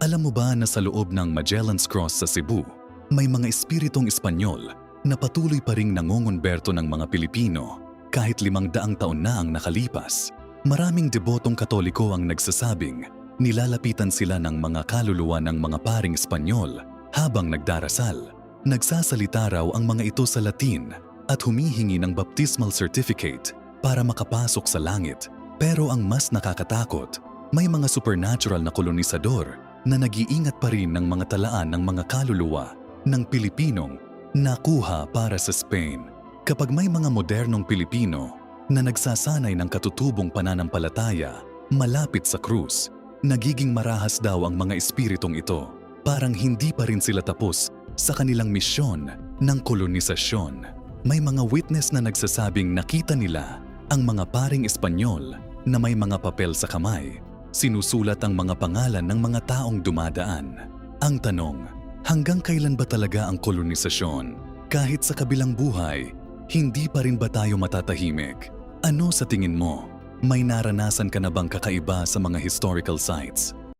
Alam mo ba na sa loob ng Magellan's Cross sa Cebu, may mga espiritong Espanyol na patuloy pa ring nangongonberto ng mga Pilipino kahit 500 taon na ang nakalipas? Maraming debotong Katoliko ang nagsasabing nilalapitan sila ng mga kaluluwa ng mga paring Espanyol habang nagdarasal. Nagsasalita raw ang mga ito sa Latin at humihingi ng baptismal certificate para makapasok sa langit. Pero ang mas nakakatakot, may mga supernatural na kolonisador na nag-iingat pa rin ng mga talaan ng mga kaluluwa ng Pilipinong nakuha para sa Spain. Kapag may mga modernong Pilipino na nagsasanay ng katutubong pananampalataya malapit sa krus, nagiging marahas daw ang mga espiritong ito. Parang hindi pa rin sila tapos sa kanilang misyon ng kolonisasyon. May mga witness na nagsasabing nakita nila ang mga paring Espanyol na may mga papel sa kamay. Sinusulat ang mga pangalan ng mga taong dumadaan. Ang tanong, hanggang kailan ba talaga ang kolonisasyon? Kahit sa kabilang buhay, hindi pa rin ba tayo matatahimik? Ano sa tingin mo? May naranasan ka na bang kakaiba sa mga historical sites?